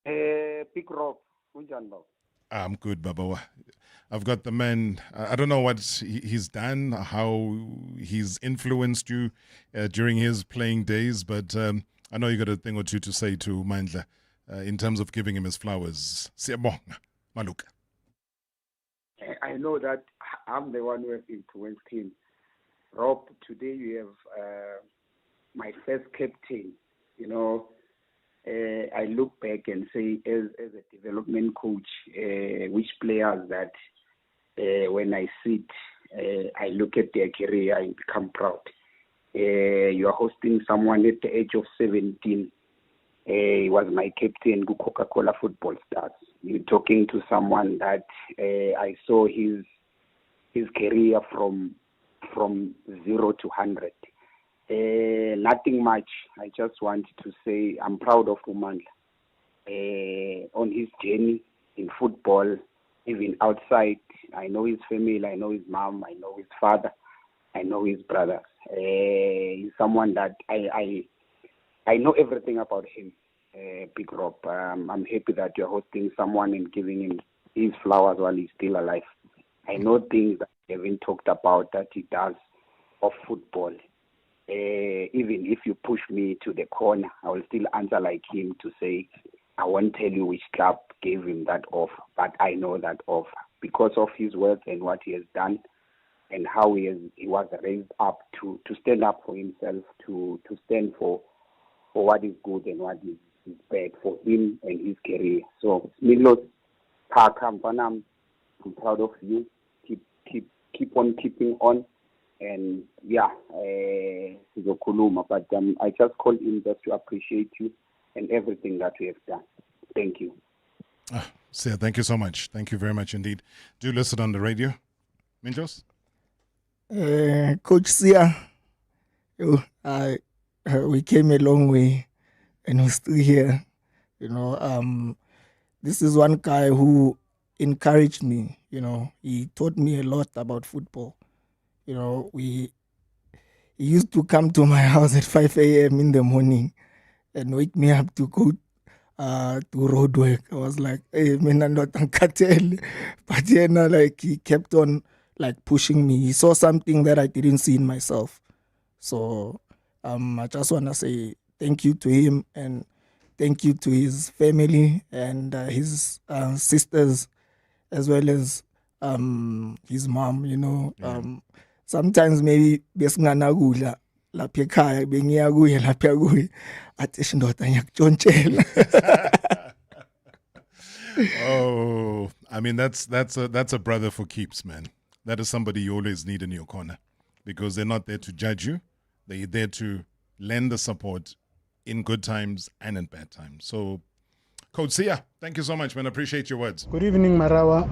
Big Rob, I'm good, Baba. I've got the man. I don't know what he's done, how he's influenced you during his playing days, but I know you got a thing or two to say to Mandla in terms of giving him his flowers. Siyabonga, Maluka. I know that I'm the one who has influenced him. Rob, today you have my first captain. You know, I look back and say, as a development coach, which players that when I sit, I look at their career, I become proud. You are hosting someone at the age of 17. He was my captain to Coca-Cola Football Stars. You're talking to someone that I saw his career from 0 to 100. Nothing much. I just want to say I'm proud of Mandla on his journey in football, even outside. I know his family, I know his mom, I know his father, I know his brothers. He's someone that I know everything about him, Big Rob. I'm happy that you're hosting someone and giving him his flowers while he's still alive. I know things that we haven't talked about that he does of football. Even if you push me to the corner, I will still answer like him to say, I won't tell you which club gave him that offer, but I know that offer because of his work and what he has done and how he was raised up to stand up for himself, to stand for what is good and what is bad for him and his career. So, Milos, I'm proud of you. Keep on keeping on. And yeah, but I just called in just to appreciate you and everything that we have done. Thank you. Sia, thank you so much. Thank you very much indeed. Do listen on the radio. Minjos? Coach Sia, we came a long way and we're still here. You know, this is one guy who encouraged me. You know, he taught me a lot about football. You know, he used to come to my house at 5 a.m. in the morning and wake me up to go to road work. I was like, hey, man, I'm not uncatel. But then, like, he kept on, like, pushing me. He saw something that I didn't see in myself. So, I just want to say thank you to him and thank you to his family and his sisters as well as his mom, you know. Sometimes maybe besinganakudla lapha ekhaya bengiya kuye lapha kuye athi shindoda ngiyakutshontshela. Oh, I mean that's a brother for keeps, man. That is somebody you always need in your corner because they're not there to judge you. They're there to lend the support in good times and in bad times. So, Coach Sia, thank you so much, man. I appreciate your words. Good evening, Marawa.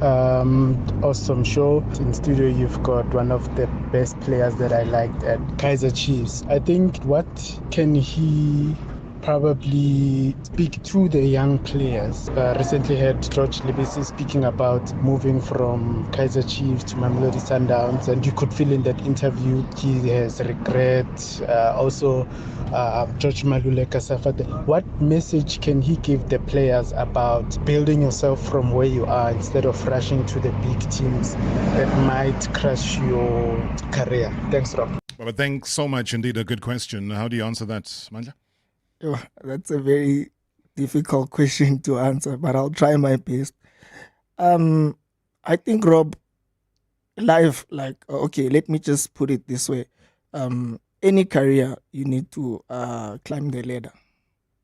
Awesome show. In studio, you've got one of the best players that I liked at Kaizer Chiefs. I think what can he probably speak to the young players? Recently had George Lebisi speaking about moving from Kaizer Chiefs to Mamelodi Sundowns, and you could feel in that interview he has regret. Also, George Maluleka suffered. What message can he give the players about building yourself from where you are instead of rushing to the big teams that might crush your career? Thanks, Rob. But thanks so much indeed. A good question. How do you answer that, Mandla? Oh, that's a very difficult question to answer, but I'll try my best. I think, Rob, life, like, okay, let me just put it this way. Any career, you need to climb the ladder.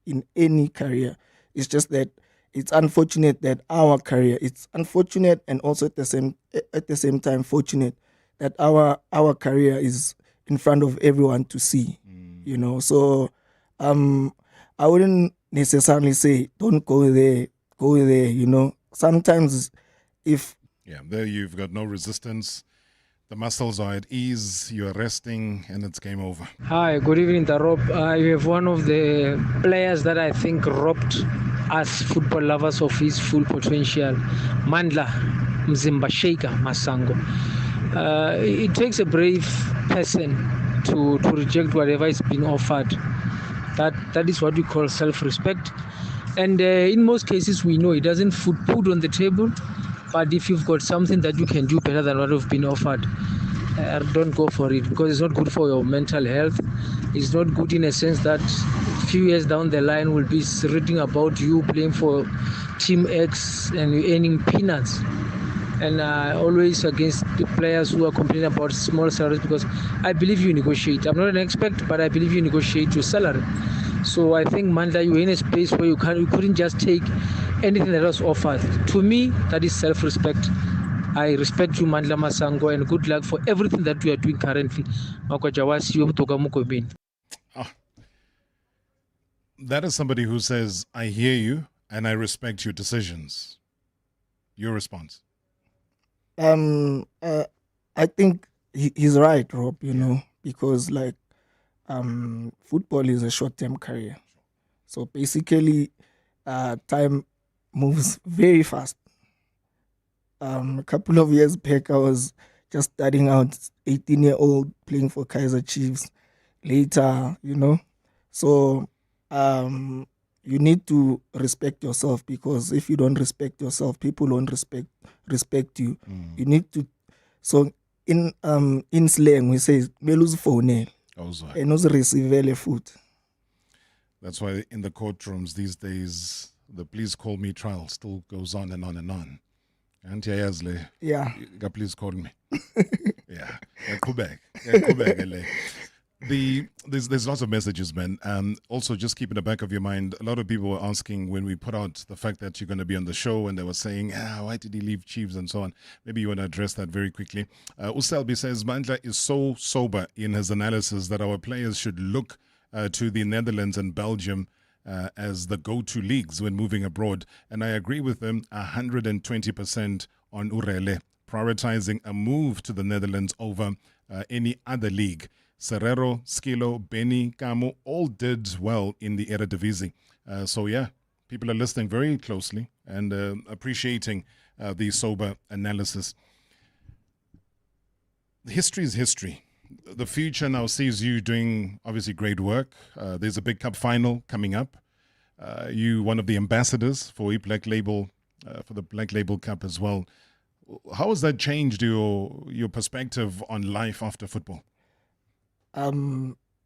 In any career. It's just that it's unfortunate that our career, it's unfortunate and also at the same time fortunate that our career is in front of everyone to see, you know. So I wouldn't necessarily say don't go there, you know. Sometimes if... Yeah, there you've got no resistance. The muscles are at ease, you're resting, and it's game over. Hi, good evening, Rob. You have one of the players that I think robbed us football lovers of his full potential, Mandla Masongo. It takes a brave person to reject whatever is being offered. That is what we call self-respect. And in most cases, we know it doesn't put food on the table. But if you've got something that you can do better than what you've been offered, don't go for it, because it's not good for your mental health. It's not good in a sense that a few years down the line we'll be reading about you playing for Team X and you're earning peanuts. And always against the players who are complaining about small salaries, because I believe you negotiate. I'm not an expert, but I believe you negotiate your salary. So I think, Mandla, you're in a space where you couldn't just take anything that was offered. To me, that is self-respect. I respect you, Mandla Masongo, and good luck for everything that you are doing currently. That is somebody who says, I hear you and I respect your decisions. Your response? I think he's right, Rob, you know, because like football is a short-term career. So basically, time moves very fast. A couple of years back, I was just starting out, 18-year-old, playing for Kaizer Chiefs. Later, you know, so you need to respect yourself, because if you don't respect yourself, people won't respect you. You need to. So in slang we say "meluz phone," and also receive food. That's why in the courtrooms these days, the please call me trial still goes on and on and on. Auntie Ayazle, yeah, please call me. Yeah, go back. There's lots of messages, man. Also, just keep in the back of your mind, a lot of people were asking when we put out the fact that you're going to be on the show, and they were saying, why did he leave Chiefs and so on. Maybe you want to address that very quickly. Uselby says, Mandla is so sober in his analysis that our players should look to the Netherlands and Belgium as the go-to leagues when moving abroad. And I agree with him 120% on Urele, prioritizing a move to the Netherlands over any other league. Serrero, Skilo, Benny, Kamo all did well in the Eredivisie. So yeah, people are listening very closely and appreciating the sober analysis. History is history. The future now sees you doing obviously great work. There's a big cup final coming up. You one of the ambassadors for Black Label, for the Black Label Cup as well. How has that changed your perspective on life after football?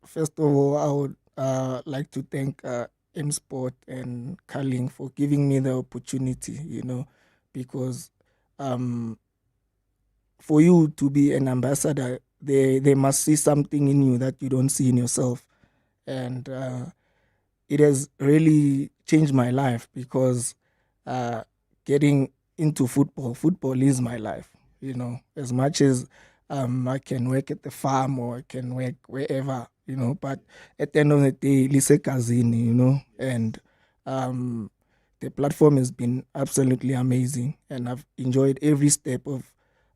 First of all, I would like to thank M Sport and Carling for giving me the opportunity, you know, because for you to be an ambassador, they must see something in you that you don't see in yourself. And it has really changed my life, because getting into football is my life, you know, as much as I can work at the farm or I can work wherever, you know, but at the end of the day, Lise Kazini, you know, and the platform has been absolutely amazing, and I've enjoyed every step of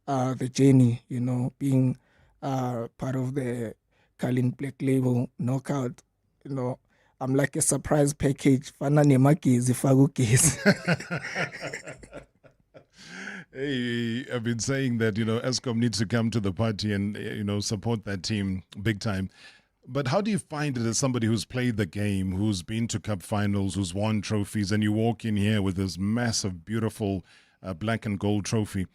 the journey, you know, being part of the Carling Black Label Knockout. You know, I'm like a surprise package. Fana nemaki zifagu case. Hey, I've been saying that, you know, Eskom needs to come to the party and, you know, support that team big time. But how do you find it as somebody who's played the game, who's been to cup finals, who's won trophies, and you walk in here with this massive, beautiful black and gold trophy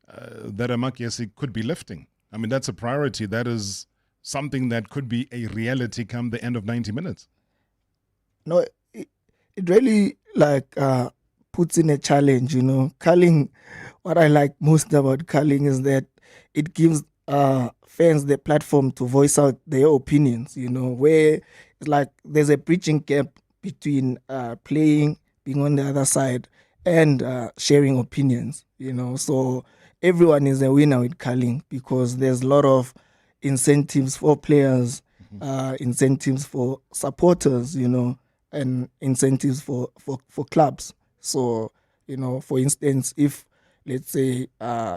that Amakiesi could be lifting? I mean, that's a priority. That is something that could be a reality come the end of 90 minutes. No, it really like puts in a challenge, you know. Carling, what I like most about Carling is that it gives fans the platform to voice out their opinions, you know, where it's like there's a bridging gap between playing, being on the other side, and sharing opinions, you know. So everyone is a winner with Carling, because there's a lot of incentives for players, incentives for supporters, you know, and incentives for clubs. So, you know, for instance, if let's say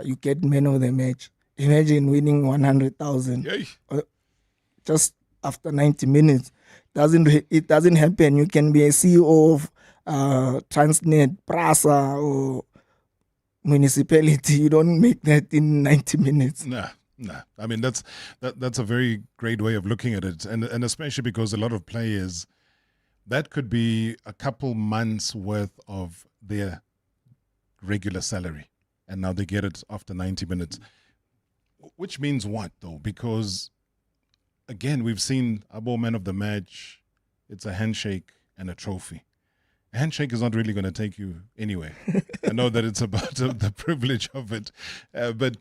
you get man of the match, imagine winning 100,000 just after 90 minutes. It doesn't happen. You can be a CEO of Transnet, Prasa, or municipality. You don't make that in 90 minutes. Nah. I mean, that's a very great way of looking at it, and especially because a lot of players, that could be a couple months worth of their regular salary, and now they get it after 90 minutes. Which means what, though? Because, again, we've seen Abo man of the match. It's a handshake and a trophy. A handshake is not really going to take you anywhere. I know that it's about the privilege of it. But,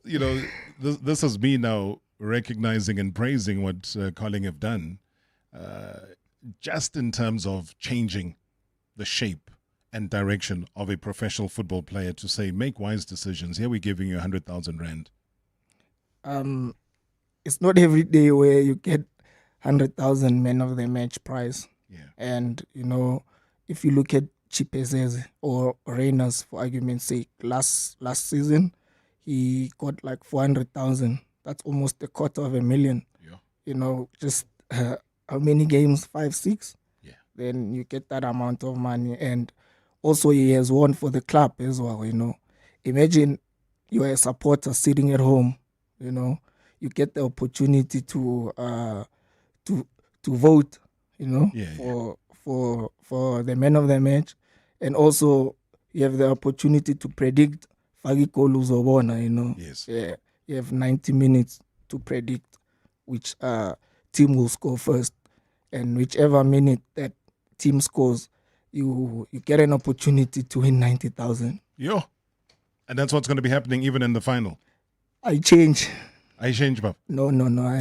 you know, this is me now recognizing and praising what Colin have done, just in terms of changing the shape and direction of a professional football player to say, make wise decisions. Here we're giving you 100,000 Rand. It's not every day where you get 100,000 man of the match prize. Yeah. And, you know, if you look at Chipezeze or Randers, for argument's sake, last season, he got like 400,000. That's almost $250,000. Yeah. You know, just how many games? 5, 6? Yeah. Then you get that amount of money. And also he has won for the club as well, you know. Imagine you are a supporter sitting at home, you know. You get the opportunity to vote, you know, for the man of the match, and also you have the opportunity to predict Fagikolu Zobona, you know. Yes. Yeah, you have 90 minutes to predict which team will score first, and whichever minute that team scores, you get an opportunity to win 90,000. Yo, and that's what's going to be happening even in the final. I change, Bob. No.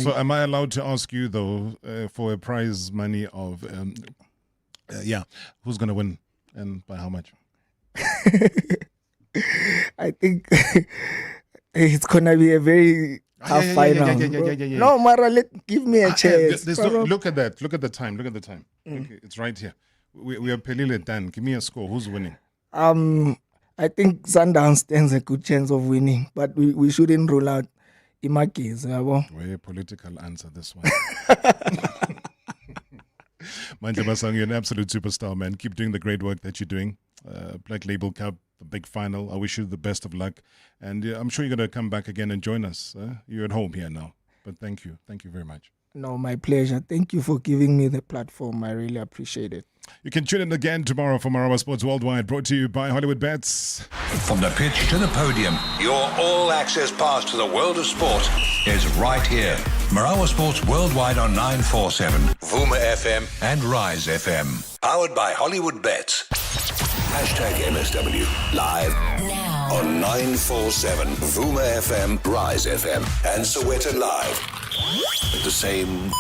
So am I allowed to ask you, though, for a prize money of, who's going to win and by how much? I think it's going to be a very tough final. Yeah. No, Mara, give me a chance. Look at that. Look at the time. Okay, it's right here. We are Pelile done. Give me a score. Who's winning? I think Sundown stands a good chance of winning, but we shouldn't rule out Imakis. Very political answer, this one. Mandla Masongo, you're an absolute superstar, man. Keep doing the great work that you're doing. Black Label Cup, the big final. I wish you the best of luck. And I'm sure you're going to come back again and join us. You're at home here now. But thank you. Thank you very much. No, my pleasure. Thank you for giving me the platform. I really appreciate it. You can tune in again tomorrow for Marawa Sports Worldwide, brought to you by Hollywood Bets. From the pitch to the podium, your all-access pass to the world of sport is right here. Marawa Sports Worldwide on 947, Vuma FM and Rise FM. Powered by Hollywood Bets. #MSW live now on 947, Vuma FM, Rise FM and Soweto Live at the same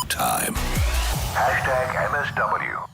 time. #MSW.